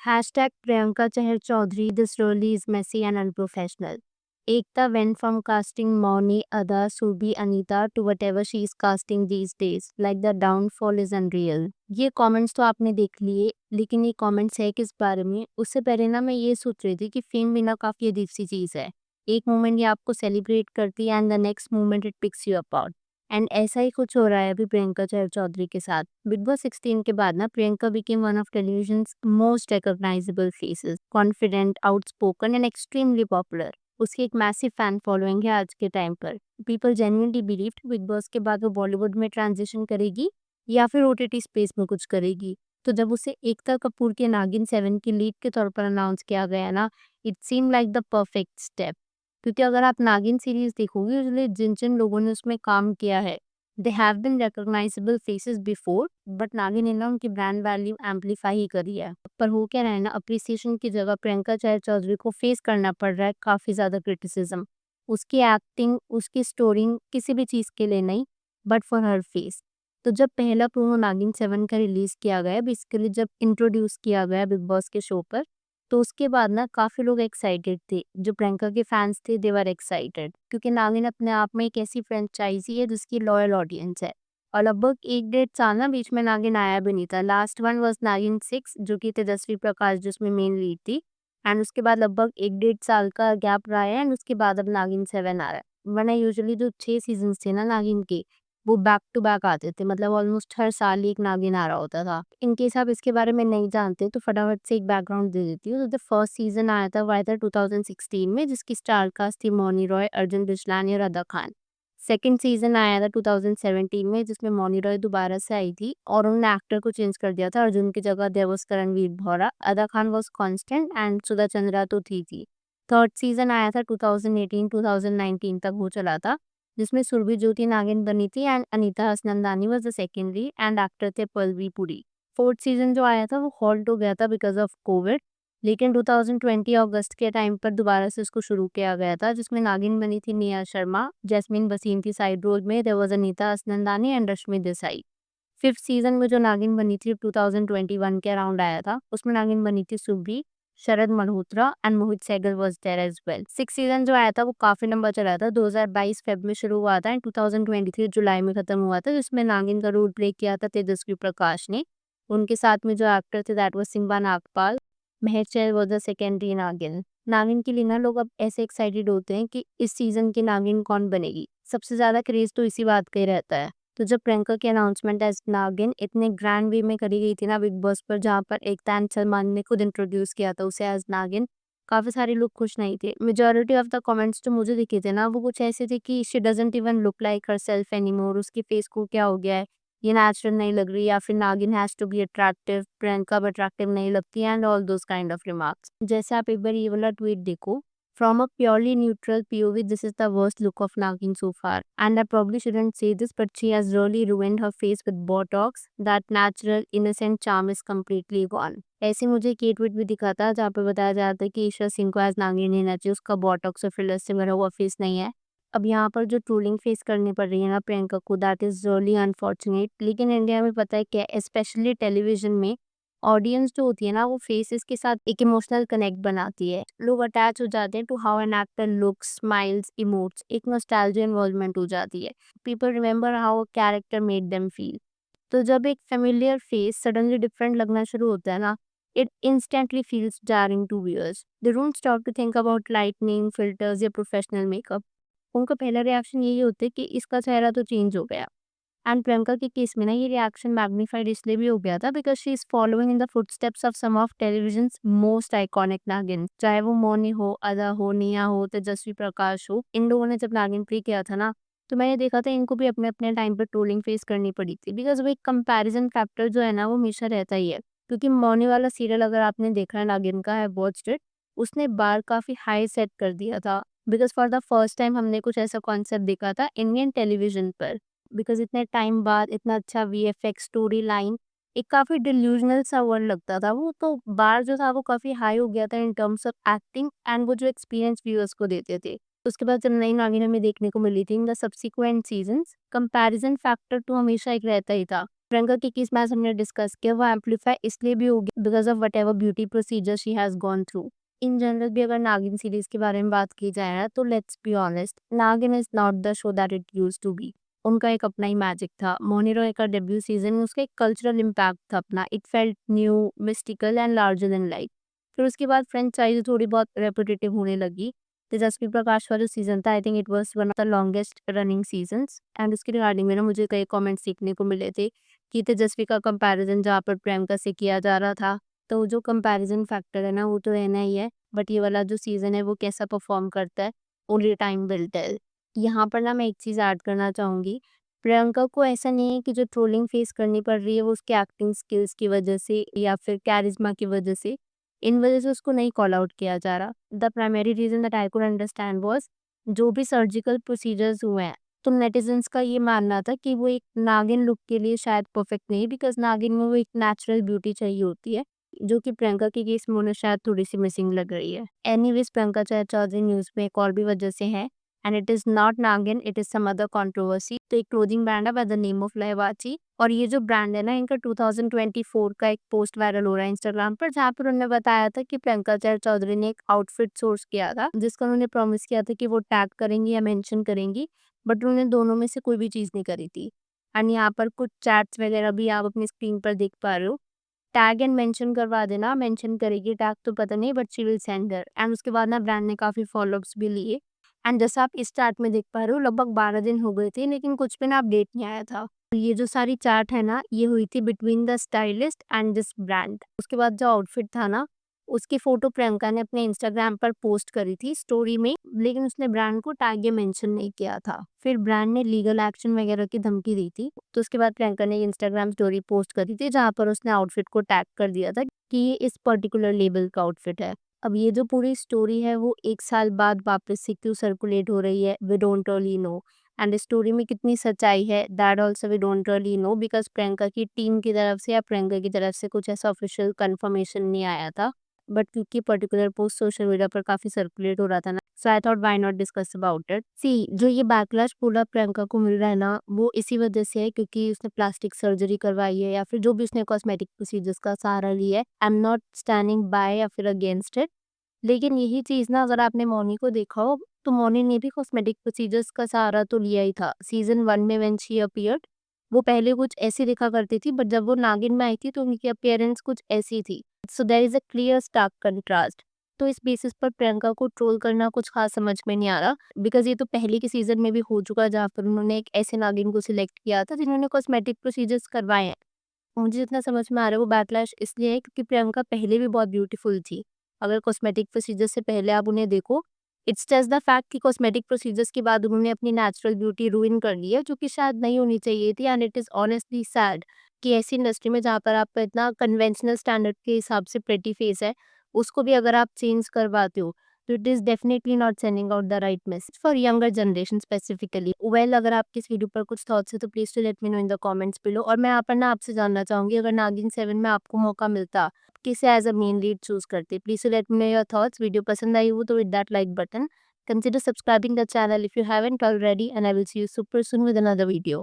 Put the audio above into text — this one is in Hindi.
Hashtag Priyanka Chahar Chaudhary. This really is messy and unprofessional. Ekta went from casting Mauni, Ada, Subi, Anita to whatever she is casting these days. Like the downfall is unreal. ये कमेंट्स तो आपने देख लिए, लेकिन ये कमेंट्स है किस बारे में? उससे पहले ना मैं ये सोच रही थी कि फेम भी ना काफ़ी अजीब सी चीज़ है। एक मोमेंट ये आपको सेलिब्रेट करती है and the next moment it picks you apart. And ऐसा ही कुछ हो रहा है अभी प्रियंका चहर चौधरी के साथ। बिग बॉस 16 के बाद ना Priyanka became one of television's most recognisable faces, confident, outspoken and extremely popular. उसकी एक मैसिव फैन फॉलोइंग है आज के टाइम पर। People genuinely believed big boss के बाद वो बॉलीवुड में ट्रांजिशन करेगी या फिर ओटीटी स्पेस में कुछ करेगी। तो जब उसे एकता कपूर के नागिन 7 की लीड के तौर पर अनाउंस किया गया ना, it seem like the perfect step. क्योंकि अगर आप नागिन सीरीज देखोगे, यूजुअली जिन जिन लोगों ने उसमें काम किया है, they have been recognizable faces before, but Naagin ने ना उनकी ब्रांड वैल्यू एम्पलीफाई ही करी है। पर हो क्या रहा है ना, अप्रिसिएशन की जगह प्रियंका चहर चौधरी को फेस करना पड़ रहा है काफी ज्यादा क्रिटिसिज्म। उसकी एक्टिंग, उसकी स्टोरी किसी भी चीज के लिए नहीं, बट फॉर हर फेस। तो जब पहला प्रोमो नागिन 7 का रिलीज किया गया, बेसिकली जब इंट्रोड्यूस किया गया बिग बॉस के शो पर, तो उसके बाद ना काफ़ी लोग एक्साइटेड थे। जो प्रियंका के फैन्स थे दे वर एक्साइटेड, क्योंकि नागिन अपने आप में एक ऐसी फ्रेंचाइज़ी है जिसकी लॉयल ऑडियंस है। और लगभग 1 डेढ़ साल ना बीच में नागिन आया भी नहीं था। लास्ट वन वाज़ नागिन 6, जो कि तेजस्वी प्रकाश जिसमें मेन लीड थी। एंड उसके बाद लगभग 1 डेढ़ साल का गैप रहा है एंड उसके बाद अब नागिन 7 आ रहा है। वरना यूजुअली जो 6 सीज़न्स थे ना नागिन के, वो बैक टू बैक आते थे, मतलब ऑलमोस्ट हर साल ही एक नागिन आ रहा होता था। इन केस आप इसके बारे में नहीं जानते तो फटाफट से एक बैकग्राउंड दे देती हूँ। तो द फर्स्ट सीजन आया था, वो आया था 2016 में, जिसकी स्टार कास्ट थी मौनी रॉय, अर्जुन बिजलानी और अदा खान। सेकंड सीजन आया था 2017 में, जिसमें मौनी रॉय दोबारा से आई थी और उन्होंने एक्टर को चेंज कर दिया था। अर्जुन की जगह देयर वाज करणवीर बोहरा, अदा खान वाज कांस्टेंट एंड सुधा चंद्रा तो थी। थर्ड सीजन आया था 2018-2019 तक वो चला था, जिसमें सुरभि ज्योति नागिन बनी थी and Anita Hasnandani was the second lead and actor थे पल्लवी पुरी। फोर्थ सीजन जो आया था वो हॉल्ट हो गया था बिकॉज ऑफ कोविड, लेकिन 2020 अगस्त के टाइम पर दोबारा से उसको शुरू किया गया था, जिसमें नागिन बनी थी निया शर्मा, जैस्मीन वसीम थी साइड रोल में, there was Anita Hasnandani and Rashmi Desai. Fifth season में जो नागिन बनी थी 2021 के अराउंड आया था, उसमें नागिन बनी थी सुब्री, Sharad Malhotra and Mohit Sehgal was there as well. Six season जो आया था वो काफी लंबा चला था, 2022 फेब में शुरू हुआ था एंड 2023 जुलाई में खत्म हुआ था, जिसमें नागिन का रोल प्ले किया था तेजस्वी प्रकाश ने। उनके साथ में जो एक्टर थे that was Simba Nagpal. Mahesh Chahal was the secondary Naagin. Naagin के लिए ना लोग अब ऐसे एक्साइटेड होते हैं कि इस सीजन की नागिन कौन बनेगी। सबसे ज्यादा क्रेज तो इसी बात का ही रहता है। तो जब प्रियंका की अनाउंसमेंट एज नागिन इतने ग्रैंड वे में करी गई थी ना बिग बॉस पर, जहाँ पर एकता एंड सलमान ने खुद इंट्रोड्यूस किया था उसे एज नागिन, काफी सारे लोग खुश नहीं थे। मेजोरिटी ऑफ द कमेंट्स जो मुझे दिखे थे ना, वो कुछ ऐसे थे कि she doesn't even look like herself anymore, उसकी फेस को क्या हो गया है, ये नेचुरल नहीं लग रही, या फिर Naagin has to be attractive, Priyanka अब अट्रैक्टिव नहीं लगती and all those kind of remarks. जैसे आप एक बार ये वाला ट्वीट देखो, from a purely neutral POV, this is the worst look of Nagin so far. And I probably shouldn't say this, but she has really ruined her face with Botox. That natural, innocent charm is completely gone. ऐसे मुझे एक ट्वीट भी दिखा था जहाँ पे बताया जा रहा था कि ईशा सिंह को एज नागिन नहीं चाहिए, उसका बॉटॉक्स और फिलर से भरा हुआ फेस नहीं है। अब यहाँ पर जो ट्रोलिंग फेस करनी पड़ रही है ना प्रियंका को, दैट इज रियली अनफॉर्चुनेट। लेकिन इंडिया में पता है क्या, स्पेशली टेलीविजन में ऑडियंस जो होती है ना, वो फेसेस के साथ एक इमोशनल कनेक्ट बनाती है। लोग अटैच हो जाते हैं to how an actor looks, smiles, emotes, एक नॉस्टैल्जिया इन्वॉल्वमेंट हो जाती है। People remember how a character made them feel. तो जब एक फेमिलियर फेस सडनली डिफरेंट लगना शुरू होता है ना, it instantly feels jarring to viewers. They don't stop to think about lightning, filters या प्रोफेशनल मेकअप। उनका पहला रिएक्शन यही होता है कि इसका चेहरा तो चेंज हो गया। एंड प्रियंका के केस में ना ये रिएक्शन मैग्नीफाइड इसलिए भी हो गया था because she is following in the footsteps of some of television's most iconic Naagin, चाहे वो मौनी हो, अदा हो, निया हो, तेजस्वी प्रकाश हो। इन लोगों ने जब नागिन प्ले किया था ना, तो मैंने देखा था इनको भी अपने अपने टाइम पर ट्रोलिंग फेस करनी पड़ी थी, बिकॉज वो एक कंपैरिजन फैक्टर जो है ना वो हमेशा रहता ही है। क्योंकि मौनी वाला सीरियल अगर आपने देखा है नागिन का, है वॉच्ड इट, उसने बार काफी हाई सेट कर दिया था, because for the first time हमने कुछ ऐसा कॉन्सेप्ट देखा था इंडियन टेलीविजन पर। बिकॉज इतने टाइम बाद इतना अच्छा वीएफएक्स, स्टोरी लाइन, एक काफी डिल्यूजनल सा वर्ल्ड लगता था वो, तो बार जो था वो काफी हाई हो गया था in terms of acting and वो जो एक्सपीरियंस व्यूअर्स को देते थे। उसके बाद जब नई नागिन हमें देखने को मिली थी in the subsequent seasons, comparison factor तो हमेशा एक रहता ही था। प्रियंका की किस मैच हमने डिस्कस किया वो एम्पलीफाई इसलिए भी हो गया because of what ever beauty procedure she has gone through. In general भी अगर नागिन सीरीज के बारे में बात की जाए ना तो let's be honest, Naagin is not the show that it use to be. उनका एक अपना ही मैजिक था। मोनी रॉय का डेब्यू सीजन में उसका एक कल्चरल इम्पैक्ट था अपना। It felt new, mystical and larger than life. फिर उसके बाद फ्रेंचाइजी थोड़ी बहुत रेपिटेटिव होने लगी। तेजस्वी प्रकाश वाला सीजन था, I think it was one of the longest running seasons. And उसके रिगार्डिंग में ना मुझे कई कमेंट्स सीखने को मिले थे कि तेजस्वी का कंपैरिजन जहाँ पर प्रियंका से किया जा रहा था, तो जो कंपैरिजन फैक्टर है ना वो तो रहना ही है। बट ये वाला जो सीज़न है वो कैसा परफॉर्म करता है, ओनली टाइम विल टेल। यहाँ पर ना मैं एक चीज़ ऐड करना चाहूँगी, प्रियंका को ऐसा नहीं है कि जो ट्रोलिंग फेस करनी पड़ रही है वो उसके एक्टिंग स्किल्स की वजह से या फिर कैरिज्मा की वजह से, इन वजह से उसको नहीं कॉल आउट किया जा रहा। The primary reason that I could understand was जो भी सर्जिकल प्रोसीजर्स हुए हैं, तो नेटिज़न्स का ये मानना था कि वो एक नागिन लुक के लिए शायद परफेक्ट नहीं, बिकॉज़ नागिन में वो एक नेचुरल ब्यूटी चाहिए होती है, जो कि प्रियंका के केस में उन्हें शायद थोड़ी-सी मिसिंग लग रही है। एनीवेज़ प्रियंका चौधरी न्यूज़ में एक और भी वजह से है, and it is not Naagin, it is some other controversy. तो एक क्लोथिंग ब्रांड है by the name of Lahwachi, और ये जो ब्रांड है ना इनका 2024 का एक पोस्ट वायरल हो रहा है इंस्टाग्राम पर, जहाँ पर उन्होंने बताया था कि प्रियंका चौधरी ने एक आउटफिट सोर्स किया था जिसका उन्होंने प्रॉमिस किया था कि वो टैग करेंगी या मेंशन करेंगी, बट उन्होंने दोनों में से कोई भी चीज़ नहीं करी थी। एंड यहाँ पर कुछ चैट्स वगैरह भी आप अपनी स्क्रीन पर देख पा रहे हो। टैग एंड मेंशन करवा देना, मेंशन करेगी टैग तो पता नहीं, but she will send her. And उसके बाद ना ब्रांड ने काफ़ी फॉलोअप्स भी लिए। एंड जैसा आप इस चैट में देख पा रहे हो लगभग 12 दिन हो गए थे लेकिन कुछ भी ना अपडेट नहीं आया था। ये जो सारी चैट है ना ये हुई थी between the stylist and this brand. उसके बाद जो आउटफिट था ना उसकी फोटो प्रियंका ने अपने इंस्टाग्राम पर पोस्ट करी थी स्टोरी में, लेकिन उसने ब्रांड को टैग या मेंशन नहीं किया था। फिर ब्रांड ने लीगल एक्शन वगैरह की धमकी दी थी, तो उसके बाद प्रियंका ने इंस्टाग्राम स्टोरी पोस्ट करी थी जहाँ पर उसने आउटफिट को टैग कर दिया था कि ये इस पर्टिकुलर लेबल का आउटफिट है। अब ये जो पूरी स्टोरी है वो 1 साल बाद वापस से क्यों सर्कुलेट हो रही है, we don't really know. And इस स्टोरी में कितनी सच्चाई है that also we don't really know, because Priyanka की टीम की तरफ से या प्रियंका की तरफ से कुछ ऐसा ऑफिशियल कंफर्मेशन नहीं आया था। बट क्योंकि पर्टिकुलर पोस्ट सोशल मीडिया पर काफ़ी सर्कुलेट हो रहा था ना, so I thought why not discuss about it. See जो ये बैकलैश पूरा प्रियंका को मिल रहा है ना वो इसी वजह से है क्योंकि उसने प्लास्टिक सर्जरी करवाई है या फिर जो भी उसने कॉस्मेटिक प्रोसीजर्स का सहारा लिया है। I am not standing bye या फिर अगेंस्ट इट, लेकिन यही चीज़ ना अगर आपने मौनी को देखा हो तो मौनी ने भी कॉस्मेटिक प्रोसीजर्स का सहारा तो लिया ही था। सीज़न 1 में व्हेन शी अपीयर्ड, वो पहले कुछ ऐसी दिखा करती थी बट जब वो नागिन में आई थी तो उनकी अपीयरेंस कुछ ऐसी थी। So there is a clear stark contrast. तो इस बेसिस पर प्रियंका को ट्रोल करना कुछ खास समझ में नहीं आ रहा, बिकॉज़ ये तो पहले के सीज़न में भी हो चुका है जहाँ पर उन्होंने एक ऐसे नागिन को सिलेक्ट किया था जिन्होंने कॉस्मेटिक प्रोसीजर्स करवाए हैं। मुझे जितना समझ में आ रहा है वो बैकलैश इसलिए है क्योंकि प्रियंका पहले भी बहुत ब्यूटीफुल थी। अगर कॉस्मेटिक प्रोसीजर्स से पहले आप उन्हें देखो, इट्स जस्ट द फैक्ट कि कॉस्मेटिक प्रोसीजर्स के बाद उन्होंने अपनी नेचुरल ब्यूटी रूइन कर ली है, जो कि शायद नहीं होनी चाहिए थी। And it is honestly sad कि ऐसी इंडस्ट्री में जहाँ पर आपका इतना कन्वेंशनल स्टैंडर्ड के हिसाब से प्रेटी फेस है, उसको भी अगर आप चेंज करवाते हो, तो it is definitely not sending out the right message for younger generation specifically. Well अगर आपके इस वीडियो पर कुछ थॉट्स है तो please to let me know in the comments below. और मैं यहाँ पर ना आपसे जानना चाहूँगी अगर नागिन 7 में आपको मौका मिलता, किसे as a main lead choose करते? Please to let me know your thoughts. Video पसंद आई हो तो hit that like button, consider subscribing the channel if you haven't already, and I will see you super soon with another video.